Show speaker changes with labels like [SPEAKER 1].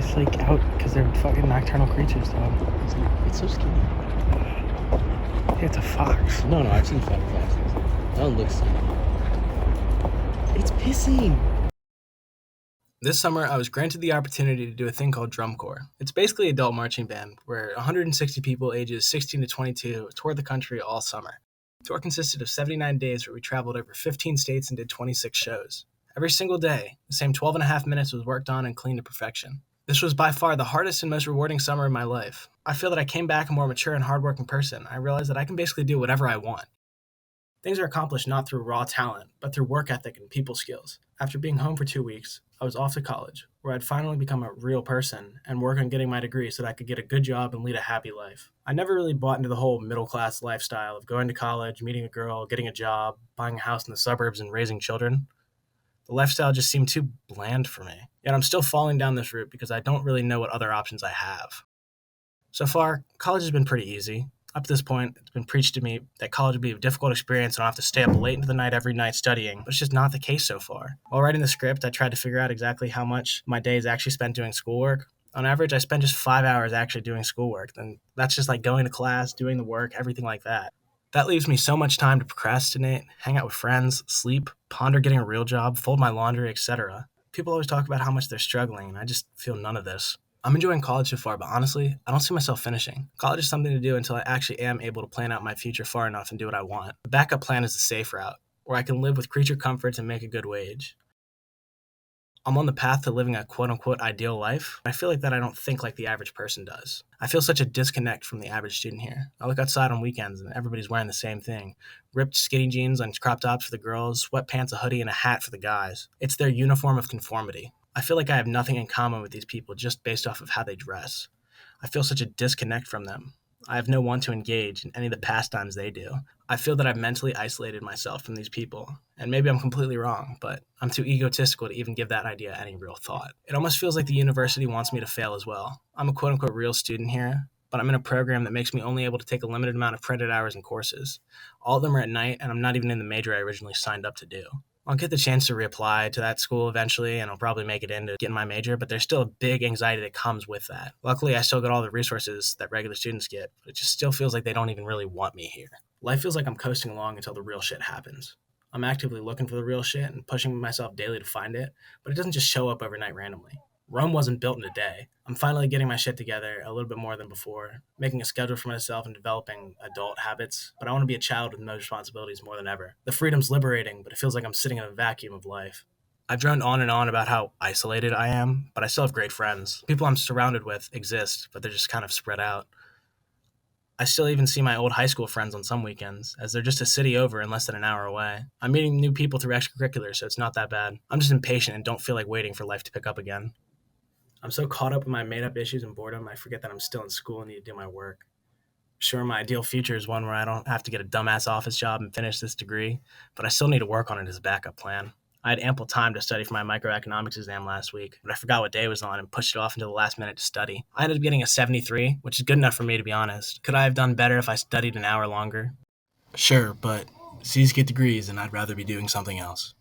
[SPEAKER 1] just like out because they're fucking nocturnal creatures, dog.
[SPEAKER 2] It's so skinny.
[SPEAKER 1] Yeah, it's a fox.
[SPEAKER 2] No, I've seen fatter foxes. That one looks skinny. It's pissing.
[SPEAKER 3] This summer, I was granted the opportunity to do a thing called Drum Corps. It's basically an adult marching band where 160 people ages 16 to 22 toured the country all summer. The tour consisted of 79 days where we traveled over 15 states and did 26 shows. Every single day, the same 12 and a half minutes was worked on and cleaned to perfection. This was by far the hardest and most rewarding summer of my life. I feel that I came back a more mature and hardworking person. I realized that I can basically do whatever I want. Things are accomplished not through raw talent, but through work ethic and people skills. After being home for 2 weeks, I was off to college, where I'd finally become a real person and work on getting my degree so that I could get a good job and lead a happy life. I never really bought into the whole middle-class lifestyle of going to college, meeting a girl, getting a job, buying a house in the suburbs, and raising children. The lifestyle just seemed too bland for me. Yet I'm still falling down this route because I don't really know what other options I have. So far, college has been pretty easy. Up to this point, it's been preached to me that college would be a difficult experience and I'll have to stay up late into the night every night studying, but it's just not the case so far. While writing the script, I tried to figure out exactly how much my day is actually spent doing schoolwork. On average, I spend just 5 hours actually doing schoolwork, and that's just like going to class, doing the work, everything like that. That leaves me so much time to procrastinate, hang out with friends, sleep, ponder getting a real job, fold my laundry, etc. People always talk about how much they're struggling, and I just feel none of this. I'm enjoying college so far, but honestly, I don't see myself finishing. College is something to do until I actually am able to plan out my future far enough and do what I want. The backup plan is the safe route, where I can live with creature comforts and make a good wage. I'm on the path to living a quote-unquote ideal life. I feel like that I don't think like the average person does. I feel such a disconnect from the average student here. I look outside on weekends and everybody's wearing the same thing. Ripped skinny jeans and crop tops for the girls, sweatpants, a hoodie, and a hat for the guys. It's their uniform of conformity. I feel like I have nothing in common with these people just based off of how they dress. I feel such a disconnect from them. I have no one to engage in any of the pastimes they do. I feel that I've mentally isolated myself from these people. And maybe I'm completely wrong, but I'm too egotistical to even give that idea any real thought. It almost feels like the university wants me to fail as well. I'm a quote unquote real student here, but I'm in a program that makes me only able to take a limited amount of credit hours and courses. All of them are at night, and I'm not even in the major I originally signed up to do. I'll get the chance to reapply to that school eventually, and I'll probably make it in to get in my major, but there's still a big anxiety that comes with that. Luckily, I still get all the resources that regular students get, but it just still feels like they don't even really want me here. Life feels like I'm coasting along until the real shit happens. I'm actively looking for the real shit and pushing myself daily to find it, but it doesn't just show up overnight randomly. Rome wasn't built in a day. I'm finally getting my shit together a little bit more than before, making a schedule for myself and developing adult habits, but I want to be a child with no responsibilities more than ever. The freedom's liberating, but it feels like I'm sitting in a vacuum of life. I've droned on and on about how isolated I am, but I still have great friends. People I'm surrounded with exist, but they're just kind of spread out. I still even see my old high school friends on some weekends, as they're just a city over and less than an hour away. I'm meeting new people through extracurriculars, so it's not that bad. I'm just impatient and don't feel like waiting for life to pick up again. I'm so caught up in my made-up issues and boredom, I forget that I'm still in school and need to do my work. Sure, my ideal future is one where I don't have to get a dumbass office job and finish this degree, but I still need to work on it as a backup plan. I had ample time to study for my microeconomics exam last week, but I forgot what day it was on and pushed it off until the last minute to study. I ended up getting a 73, which is good enough for me to be honest. Could I have done better if I studied an hour longer? Sure, but C's get degrees and I'd rather be doing something else.